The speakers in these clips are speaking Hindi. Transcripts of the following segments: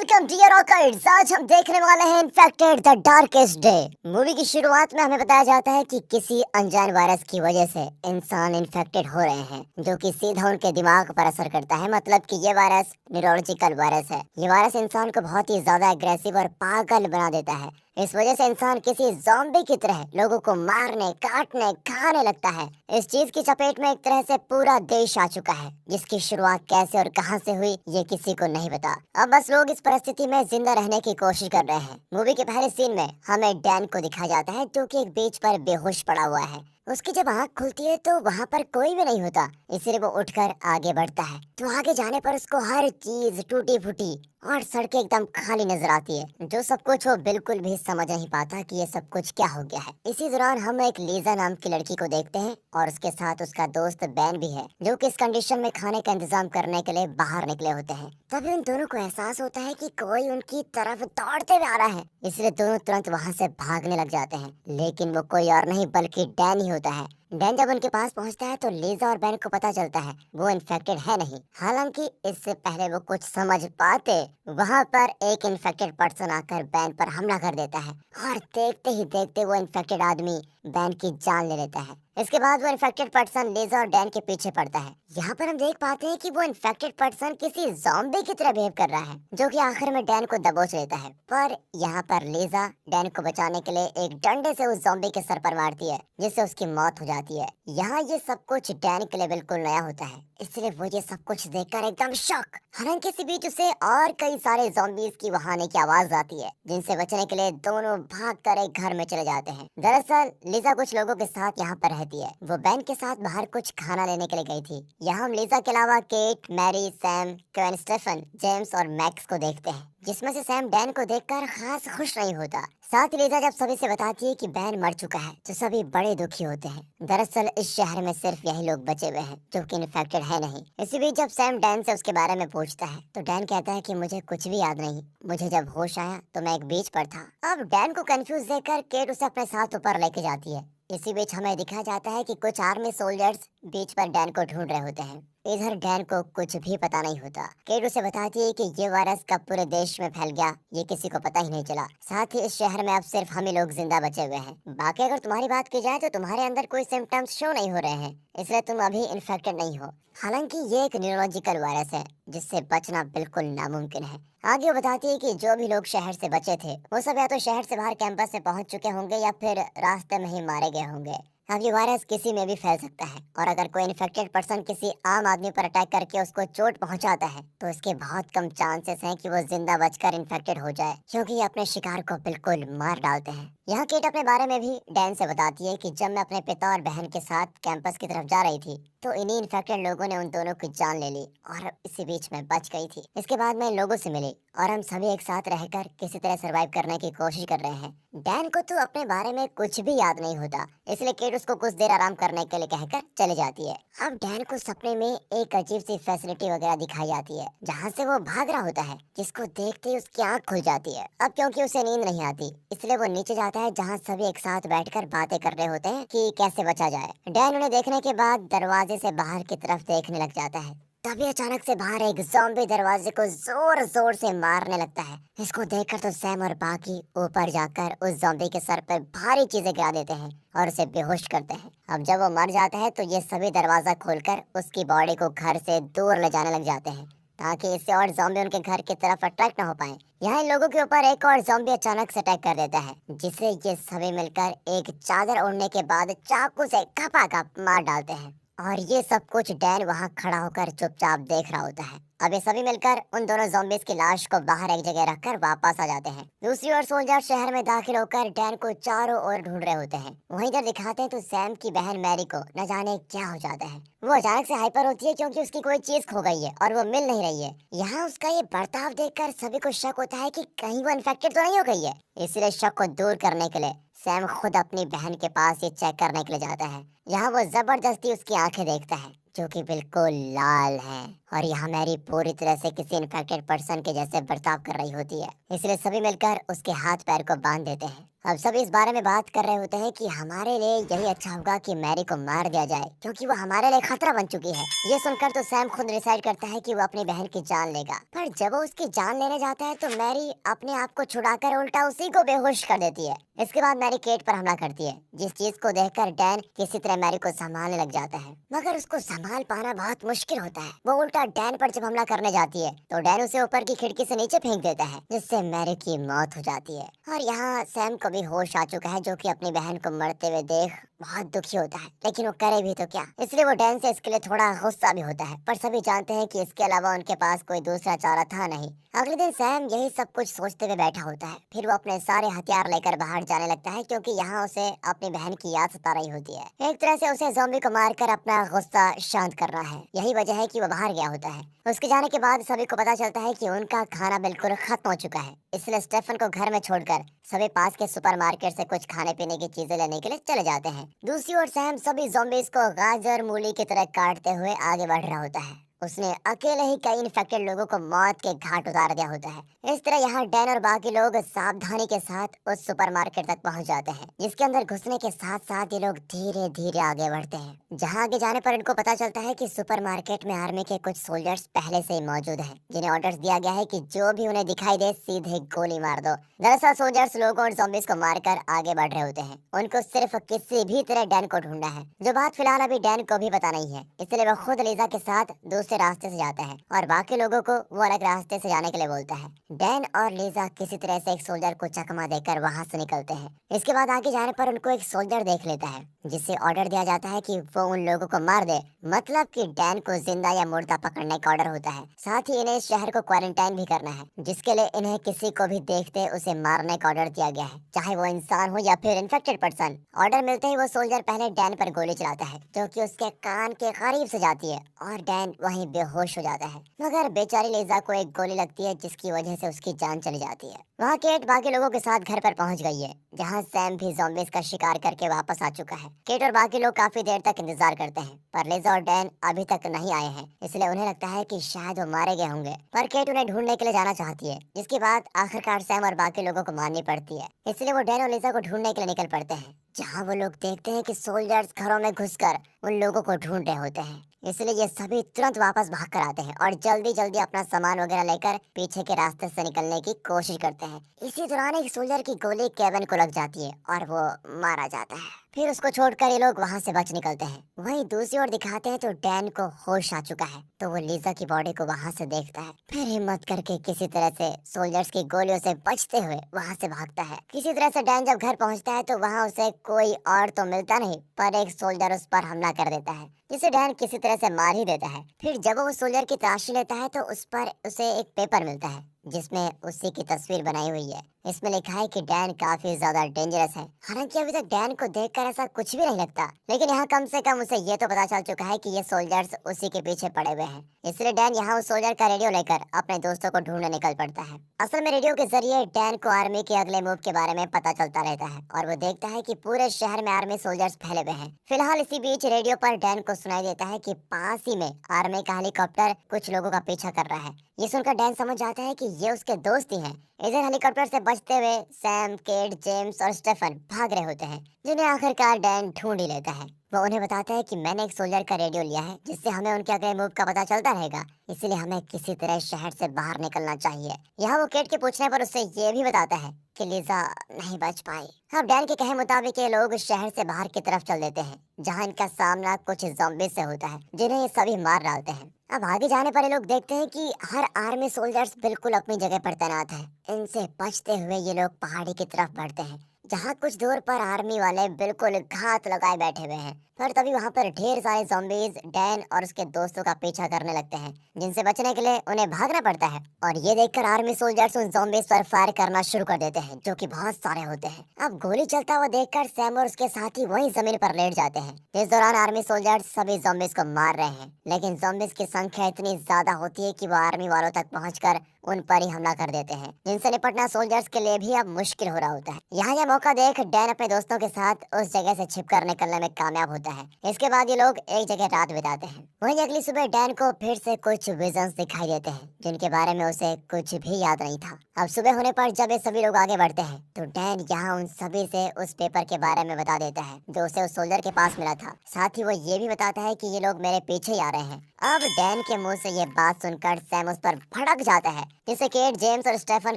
Welcome dear rockers. आज हम देखने वाले हैं infected the darkest day. Movie की शुरुआत में हमें बताया जाता है कि किसी अनजान वायरस की वजह से इंसान इन्फेक्टेड हो रहे हैं, जो कि सीधा उनके दिमाग पर असर करता है। मतलब कि ये वायरस न्यूरोलॉजिकल वायरस है। ये वायरस इंसान को बहुत ही ज्यादा एग्रेसिव और पागल बना देता है। इस वजह से इंसान किसी ज़ॉम्बी की तरह लोगों को मारने, काटने, खाने लगता है। इस चीज की चपेट में एक तरह से पूरा देश आ चुका है, जिसकी शुरुआत कैसे और कहां से हुई ये किसी को नहीं पता। अब बस लोग इस परिस्थिति में जिंदा रहने की कोशिश कर रहे हैं। मूवी के पहले सीन में हमें डैन को दिखाया जाता है, जो कि एक बीच पर बेहोश पड़ा हुआ है। उसकी जब आंख खुलती है तो वहाँ पर कोई भी नहीं होता, इसलिए वो उठकर आगे बढ़ता है। तो आगे जाने पर उसको हर चीज टूटी फूटी और सड़कें एकदम खाली नजर आती है। जो सब कुछ वो बिल्कुल भी समझ नहीं पाता कि ये सब कुछ क्या हो गया है। इसी दौरान हम एक लीजा नाम की लड़की को देखते हैं और उसके साथ उसका दोस्त बैन भी है, जो कि इस कंडीशन में खाने का इंतजाम करने के लिए बाहर निकले होते हैं। तभी उन दोनों को एहसास होता है कि कोई उनकी तरफ दौड़ते हुए आ रहा है, इसलिए दोनों तुरंत वहाँ से भागने लग जाते हैं। लेकिन वो कोई और नहीं बल्कि डैन ही होता है। डैन जब उनके पास पहुंचता है तो लीजा और बैन को पता चलता है वो इन्फेक्टेड है नहीं। हालांकि इससे पहले वो कुछ समझ पाते, वहाँ पर एक इन्फेक्टेड पर्सन आकर बैन पर हमला कर देता है और देखते ही देखते वो इन्फेक्टेड आदमी बैन की जान ले लेता है। इसके बाद वो इन्फेक्टेड पर्सन लीजा और डैन के पीछे पड़ता है। यहाँ पर हम देख पाते हैं कि वो इन्फेक्टेड पर्सन किसी ज़ॉम्बी की तरह बिहेव कर रहा है, जो कि आखिर में डैन को दबोच लेता है। पर यहाँ पर लीजा डैन को बचाने के लिए एक डंडे से उस ज़ॉम्बी के सर पर मारती है, जिससे उसकी मौत हो जाती है। यहाँ ये सब कुछ डैन के लिए बिल्कुल नया होता है, इसलिए वो ये सब कुछ देखकर एकदम शॉक। हालांकि इसी बीच उसे और कई सारे ज़ॉम्बीज की वहां आने की आवाज आती है, जिनसे बचने के लिए दोनों भागकर एक घर में चले जाते हैं। दरअसल लीजा कुछ लोगों के साथ यहाँ पर रहती है। वो बैन के साथ बाहर कुछ खाना लेने के लिए गई थी। यहाँ हम लीजा के अलावा Kate, Mary, Sam, Quinn, Stephen, James और मैक्स को देखते हैं, जिसमें से सैम डैन को देखकर खास खुश नहीं होता। साथ ही लीजा जब सभी से बताती है कि बैन मर चुका है तो सभी बड़े दुखी होते हैं। दरअसल इस शहर में सिर्फ यही लोग बचे हुए हैं जो कि इन्फेक्टेड है नहीं। इसी बीच जब सैम डैन से उसके बारे में पूछता है तो डैन कहता है कि मुझे कुछ भी याद नहीं, मुझे जब होश आया तो मैं एक बीच पर था। अब डैन को कंफ्यूज देखकर केट उसे अपने साथ ऊपर लेके जाती है। इसी बीच हमें दिखाया जाता है कि कुछ आर्मी सोल्जर्स बीच पर डैन को ढूंढ रहे होते हैं। इधर डैन को कुछ भी पता नहीं होता। केट उसे बताती है कि ये वायरस कब पूरे देश में फैल गया ये किसी को पता ही नहीं चला। साथ ही इस शहर में अब सिर्फ हम ही लोग जिंदा बचे हुए हैं। बाकी अगर तुम्हारी बात की जाए तो तुम्हारे अंदर कोई सिम्टम्स शो नहीं हो रहे हैं, इसलिए तुम अभी इन्फेक्टेड नहीं हो। हालांकि ये एक न्यूरोलॉजिकल वायरस है जिससे बचना बिल्कुल नामुमकिन है। आगे वो बताती है कि जो भी लोग शहर से बचे थे वो सब या तो शहर से बाहर कैंपस से पहुंच चुके होंगे या फिर रास्ते में ही मारे गए होंगे। अब ये वायरस किसी में भी फैल सकता है और अगर कोई इन्फेक्टेड पर्सन किसी आम आदमी पर अटैक करके उसको चोट पहुंचाता है तो इसके बहुत कम चांसेस हैं कि वो जिंदा बचकर इन्फेक्टेड हो जाए, क्योंकि ये अपने शिकार को बिल्कुल मार डालते हैं। यहाँ केट अपने बारे में भी डैन से बताती है कि जब मैं अपने पिता और बहन के साथ कैंपस की तरफ जा रही थी तो इन्हीं इन्फेक्टेड लोगों ने उन दोनों की जान ले ली और इसी बीच में बच गई थी। इसके बाद मैं इन लोगों से मिली और हम सभी एक साथ रहकर किसी तरह सरवाइव करने की कोशिश कर रहे हैं। डैन को तो अपने बारे में कुछ भी याद नहीं होता, इसलिए केट उसको कुछ देर आराम करने के लिए कहकर चली जाती है। अब डैन को सपने में एक अजीब सी फैसिलिटी वगैरह दिखाई जाती है, जहाँ से वो भाग रहा होता है, जिसको देखते ही उसकी आंख खुल जाती है। अब क्योंकि उसे नींद नहीं आती, इसलिए वो नीचे जाता है जहाँ सभी एक साथ बैठकर बातें कर रहे होते हैं कि कैसे बचा जाए। डैन उन्हें देखने के बाद दरवाजे से बाहर की तरफ देखने लग जाता है। तभी अचानक से बाहर एक ज़ॉम्बी दरवाजे को जोर जोर से मारने लगता है। इसको देखकर तो सैम और बाकी ऊपर जाकर उस ज़ॉम्बी के सर पर भारी चीजें गिरा देते हैं और उसे बेहोश करते हैं। अब जब वो मर जाता है तो ये सभी दरवाजा खोलकर उसकी बॉडी को घर से दूर ले जाने लग जाते हैं, ताकि इससे और ज़ॉम्बी उनके घर की तरफ अट्रैक्ट न हो पाए। यहाँ इन लोगों के ऊपर एक और ज़ॉम्बी अचानक से अटैक कर देता है, जिसे ये सभी मिलकर एक चादर ओढ़ने के बाद चाकू से खपाखप मार डालते हैं। और ये सब कुछ डैन वहाँ खड़ा होकर चुपचाप देख रहा होता है। अब ये सभी मिलकर उन दोनों ज़ॉम्बीज़ की लाश को बाहर एक जगह रखकर वापस आ जाते हैं। दूसरी ओर सोल्जर शहर में दाखिल होकर डैन को चारों ओर ढूंढ रहे होते हैं। वहीं जब दिखाते हैं तो सैम की बहन मैरी को न जाने क्या हो जाता है। वो अचानक से हाइपर होती है क्योंकि उसकी कोई चीज खो गई है और वो मिल नहीं रही है। यहाँ उसका ये बर्ताव देखकर सभी को शक होता है कि कहीं वो इन्फेक्टेड तो नहीं हो गई है। इसलिए शक को दूर करने के लिए सैम खुद अपनी बहन के पास ये चेक करने के लिए जाता है। यहाँ वो जबरदस्ती उसकी आंखें देखता है, जो कि बिल्कुल लाल है, और यहाँ मैरी पूरी तरह से किसी इन्फेक्टेड पर्सन के जैसे बर्ताव कर रही होती है। इसलिए सभी मिलकर उसके हाथ पैर को बांध देते हैं अब सब इस बारे में बात कर रहे होते हैं कि हमारे लिए यही अच्छा होगा कि मैरी को मार दिया जाए, क्योंकि वो हमारे लिए खतरा बन चुकी है। ये सुनकर तो सैम खुद डिसाइड करता है कि वो अपनी बहन की जान लेगा, पर जब वो उसकी जान लेने जाता है तो मैरी अपने आप को छुड़ाकर उल्टा उसी को बेहोश कर देती है। इसके बाद मैरी केट पर हमला करती है, जिस चीज को देखकर डैन किसी तरह मैरी को संभालने लग जाता है, मगर उसको संभाल पाना बहुत मुश्किल होता है। वो उल्टा डैन पर जब हमला करने जाती है तो डैन उसे ऊपर की खिड़की से नीचे फेंक देता है, जिससे मैरी की मौत हो जाती है। और यहाँ सैम को भी होश आ चुका है, जो कि अपनी बहन को मरते हुए देख बहुत दुखी होता है, लेकिन वो करे भी तो क्या। इसलिए वो डैन से इसके लिए थोड़ा गुस्सा भी होता है, पर सभी जानते हैं कि इसके अलावा उनके पास कोई दूसरा चारा था नहीं। अगले दिन सैम यही सब कुछ सोचते हुए बैठा होता है। फिर वो अपने सारे हथियार लेकर बाहर जाने लगता है, क्योंकि यहाँ उसे अपनी बहन की याद सता रही होती है। एक तरह से उसे ज़ॉम्बी को मारकर अपना गुस्सा शांत करना है। यही वजह है कि वो बाहर गया होता है। उसके जाने के बाद सभी को पता चलता है कि उनका खाना बिल्कुल खत्म हो चुका है, इसलिए स्टेफन को घर में छोड़कर सभी पास के सुपरमार्केट से कुछ खाने पीने की चीजें लेने के लिए चले जाते हैं। दूसरी ओर सैम सभी ज़ॉम्बीज को गाजर मूली की तरह काटते हुए आगे बढ़ रहा होता है। उसने अकेले ही कई इन्फेक्टेड लोगों को मौत के घाट उतार दिया होता है। इस तरह यहाँ डैन और बाकी लोग सावधानी के साथ उस सुपरमार्केट तक पहुँच जाते हैं, जिसके अंदर घुसने के साथ साथ ये लोग धीरे धीरे आगे बढ़ते हैं। जहाँ आगे जाने पर इनको पता चलता है कि सुपरमार्केट में आर्मी के कुछ सोल्जर्स पहले से ही मौजूद हैं, जिन्हें ऑर्डर्स दिया गया है कि जो भी उन्हें दिखाई दे सीधे गोली मार दो। दरअसल सोल्जर्स लोगों और ज़ॉम्बीज को मारकर आगे बढ़ रहे होते हैं। उनको सिर्फ किसी भी तरह डैन को ढूंढना है, जो बात फिलहाल अभी डैन को भी पता नहीं है। इसलिए वो खुद लीजा के साथ दूसरे रास्ते से जाता है और बाकी लोगों को वो अलग रास्ते से जाने के लिए बोलता है। डैन और लीजा किसी तरह से एक सोल्जर को चकमा देकर वहां से निकलते हैं। इसके बाद आगे जाने पर उनको एक सोल्जर देख लेता है, जिससे ऑर्डर दिया जाता है कि वो उन लोगों को मार दे, मतलब कि डैन को जिंदा या मुर्दा पकड़ने का ऑर्डर होता है। साथ ही इन्हें इस शहर को क्वारंटाइन भी करना है, जिसके लिए इन्हें किसी को भी देखते उसे मारने का ऑर्डर दिया गया है, चाहे वो इंसान हो या फिर इन्फेक्टेड पर्सन। ऑर्डर मिलते ही वो सोल्जर पहले डैन पर गोली चलाता है, जो कि उसके कान के करीब से जाती है और डैन वहीं बेहोश हो जाता है। मगर बेचारी लीजा को एक गोली लगती है, जिसकी वजह से उसकी जान चली जाती है। वहाँ केट बाकी लोगों के साथ घर पर पहुंच गई है, जहाँ सैम भी ज़ॉम्बीज का शिकार करके वापस आ चुका है। केट और बाकी लोग काफी देर तक इंतजार करते हैं, पर लीजा और डैन अभी तक नहीं आए हैं, इसलिए उन्हें लगता है कि शायद वो मारे गए होंगे। पर केट उन्हें ढूंढने के लिए जाना चाहती है, जिसके बाद आखिरकार सैम और बाकी लोगों को मारनी पड़ती है। इसलिए वो डैन और लीजा को ढूंढने के लिए निकल पड़ते हैं, जहाँ वो लोग देखते हैं कि सोल्जर्स घरों में घुसकर उन लोगों को ढूंढ रहे होते हैं। इसलिए ये सभी तुरंत वापस भाग कर आते हैं और जल्दी जल्दी अपना सामान वगैरह लेकर पीछे के रास्ते से निकलने की कोशिश करते हैं। इसी दौरान एक सोल्जर की गोली केविन को लग जाती है और वो मारा जाता है। फिर उसको छोड़कर ये लोग वहाँ से बच निकलते हैं। वहीं दूसरी ओर दिखाते हैं तो डैन को होश आ चुका है, तो वो लीजा की बॉडी को वहाँ से देखता है। फिर हिम्मत करके किसी तरह से सोल्जर्स की गोलियों से बचते हुए वहाँ से भागता है। किसी तरह से डैन जब घर पहुँचता है तो वहाँ उसे कोई और तो मिलता नहीं, पर एक सोल्जर उस पर हमला कर देता है, जिसे डैन किसी तरह से मार ही देता है। फिर जब वो सोल्जर की तलाशी लेता है तो उस पर उसे एक पेपर मिलता है, जिसमें उसी की तस्वीर बनाई हुई है। इसमें लिखा है कि डैन काफी ज्यादा डेंजरस है। हालांकि अभी तक डैन को देखकर ऐसा कुछ भी नहीं लगता, लेकिन यहाँ कम से कम उसे ये तो पता चल चुका है कि ये सोल्जर्स उसी के पीछे पड़े हुए हैं। इसलिए डैन यहाँ उस सोल्जर का रेडियो लेकर अपने दोस्तों को ढूंढने निकल पड़ता है। असल में रेडियो के जरिए डैन को आर्मी के अगले मूव के बारे में पता चलता रहता है और वो देखता है कि पूरे शहर में आर्मी सोल्जर्स फैले हुए हैं। फिलहाल इसी बीच रेडियो पर डैन को सुनाई देता है कि पास ही में आर्मी का हेलीकॉप्टर कुछ लोगों का पीछा कर रहा है। ये सुनकर डैन समझ जाता है कि ये उसके दोस्त ही हैं। इधर हेलीकॉप्टर से बचते हुए सैम, केट, जेम्स और स्टेफन भाग रहे होते हैं, जिन्हें आखिरकार डैन ढूंढ ही लेता है। वो उन्हें बताता है कि मैंने एक सोल्जर का रेडियो लिया है, जिससे हमें उनके अगले मूव का पता चलता रहेगा, इसलिए हमें किसी तरह शहर से बाहर निकलना चाहिए। यहाँ वो केट के पूछने पर उससे ये भी बताता है कि लीजा नहीं बच पाई। अब डैन के कहे मुताबिक ये लोग शहर से बाहर की तरफ चल देते हैं, जहाँ इनका सामना कुछ ज़ॉम्बी से होता है, जिन्हें ये सभी मार डालते हैं। अब आगे जाने पर ये लोग देखते हैं कि हर आर्मी सोल्जर्स बिल्कुल अपनी जगह पर तैनात है। इनसे बचते हुए ये लोग पहाड़ी की तरफ बढ़ते हैं, जहाँ कुछ दूर पर आर्मी वाले बिल्कुल घात लगाए बैठे हुए हैं। पर तभी वहाँ पर ढेर सारे ज़ॉम्बीज डैन और उसके दोस्तों का पीछा करने लगते हैं, जिनसे बचने के लिए उन्हें भागना पड़ता है। और ये देखकर आर्मी सोल्जर्स उन ज़ॉम्बीज पर फायर करना शुरू कर देते हैं, जो कि बहुत सारे होते हैं। अब गोली चलता हुआ देखकर सैम और उसके साथी वहीं जमीन पर लेट जाते हैं। इस दौरान आर्मी सोल्जर्स सभी ज़ॉम्बीज को मार रहे हैं, लेकिन ज़ॉम्बीज की संख्या इतनी ज्यादा होती है कि वो आर्मी वालों तक पहुंचकर उन पर ही हमला कर देते हैं, जिनसे निपटना सोल्जर्स के लिए भी अब मुश्किल हो रहा होता है। यहाँ यह मौका देख डैन अपने दोस्तों के साथ उस जगह से छिपकर निकलने में कामयाब होता है। इसके बाद ये लोग एक जगह रात बिताते हैं। वहीं अगली सुबह डैन को फिर से कुछ विजन्स दिखाई देते हैं, जिनके बारे में उसे कुछ भी याद नहीं था। अब सुबह होने पर जब ये सभी लोग आगे बढ़ते हैं तो डैन यहाँ उन सभी से उस पेपर के बारे में बता देता है जो उसे उस सोल्जर के पास मिला था। साथ ही वो ये भी बताता है कि ये लोग मेरे पीछे ही आ रहे हैं। अब डैन के मुंह से ये बात सुनकर सैम उस पर भड़क जाता है, जिसे केट, जेम्स और स्टेफन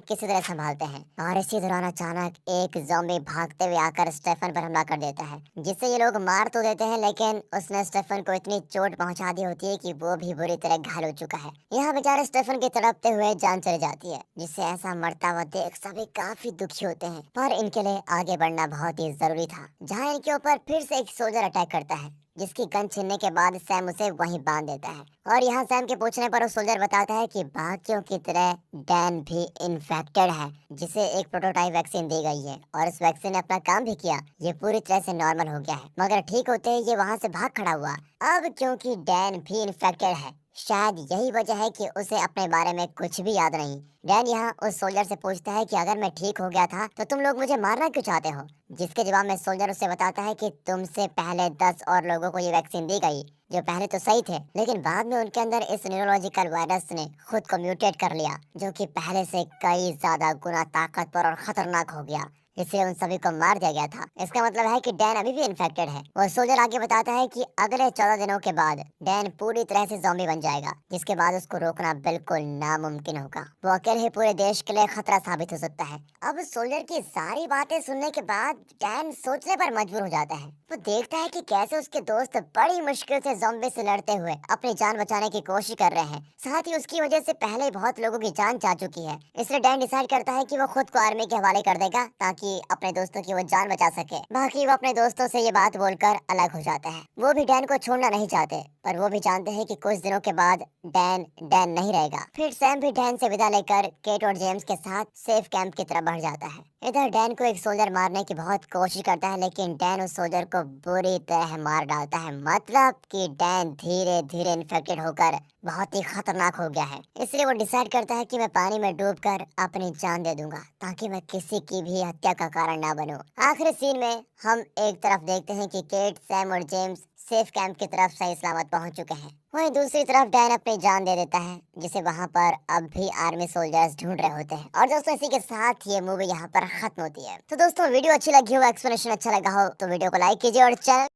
किसी तरह संभालते हैं। और इसी दौरान अचानक एक ज़ॉम्बी भागते हुए आकर स्टेफन पर हमला कर देता है, जिससे ये लोग मार तो देते हैं, लेकिन उसने स्टेफन को इतनी चोट पहुंचा दी होती है कि वो भी बुरी तरह घायल हो चुका है। यहाँ बेचारे स्टेफन के तड़पते हुए जान चली जाती है, जिससे ऐसा मरता हुआ देख सभी काफी दुखी होते हैं। पर इनके लिए आगे बढ़ना बहुत ही जरूरी था। जहाँ इनके ऊपर फिर से एक सोल्जर अटैक करता है, जिसकी गन छीनने के बाद सैम उसे वहीं बांध देता है। और यहाँ सैम के पूछने पर उस सोल्जर बताता है कि बाकियों की तरह डैन भी इन्फेक्टेड है, जिसे एक प्रोटोटाइप वैक्सीन दी गई है और इस वैक्सीन ने अपना काम भी किया। ये पूरी तरह से नॉर्मल हो गया है, मगर ठीक होते ही ये वहाँ से भाग खड़ा हुआ। अब क्योंकि डैन भी इन्फेक्टेड है, शायद यही वजह है कि उसे अपने बारे में कुछ भी याद नहीं। डैन यहाँ उस सोल्जर से पूछता है कि अगर मैं ठीक हो गया था तो तुम लोग मुझे मारना क्यों चाहते हो, जिसके जवाब में सोल्जर उसे बताता है कि तुमसे पहले 10 और लोगों को ये वैक्सीन दी गई, जो पहले तो सही थे, लेकिन बाद में उनके अंदर इस न्यूरोलॉजिकल वायरस ने खुद को म्यूटेट कर लिया, जो कि पहले से कई ज्यादा गुना ताकतवर और खतरनाक हो गया, इसलिए उन सभी को मार दिया गया था। इसका मतलब है कि डैन अभी भी इन्फेक्टेड है। वो सोल्जर आगे बताता है कि अगले 14 दिनों के बाद डैन पूरी तरह से ज़ॉम्बी बन जाएगा, जिसके बाद उसको रोकना बिल्कुल नामुमकिन होगा। वो अकेले ही पूरे देश के लिए खतरा साबित हो सकता है। अब सोल्जर की सारी बातें सुनने के बाद डैन सोचने पर मजबूर हो जाता है। वो देखता है कि कैसे उसके दोस्त बड़ी मुश्किल से ज़ॉम्बी से लड़ते हुए अपनी जान बचाने की कोशिश कर रहे हैं। साथ ही उसकी वजह से पहले बहुत लोगों की जान जा चुकी है। इसलिए डैन डिसाइड करता है कि वो खुद को आर्मी के हवाले कर देगा, ताकि अपने दोस्तों की वो जान बचा सके। बाकी वो अपने दोस्तों से ये बात बोलकर अलग हो जाता है। वो भी डैन को छोड़ना नहीं चाहते, पर वो भी जानते हैं कि कुछ दिनों के बाद डैन नहीं रहेगा। फिर सैम भी डैन से विदा लेकर केट और जेम्स के साथ सेफ कैंप की तरफ बढ़ जाता है। इधर डैन को एक सोल्जर मारने की बहुत कोशिश करता है, लेकिन डैन उस सोल्जर को बुरी तरह मार डालता है। मतलब कि डैन धीरे धीरे इन्फेक्टेड होकर बहुत ही खतरनाक हो गया है। इसलिए वो डिसाइड करता है कि मैं पानी में डूबकर अपनी जान दे दूंगा, ताकि मैं किसी की भी हत्या का कारण ना बनूं। आखिरी सीन में हम एक तरफ देखते हैं कि केट, सैम और जेम्स सेफ कैंप की तरफ सही सलामत पहुंच चुके हैं। वहीं दूसरी तरफ डैन अपनी जान दे देता है, जिसे वहां पर अब भी आर्मी सोल्जर्स ढूंढ रहे होते हैं। और दोस्तों, इसी के साथ ये मूवी यहाँ पर खत्म होती है। तो दोस्तों, वीडियो अच्छी लगी हो, एक्सप्लेनेशन अच्छा लगा हो तो वीडियो को लाइक कीजिए और चैनल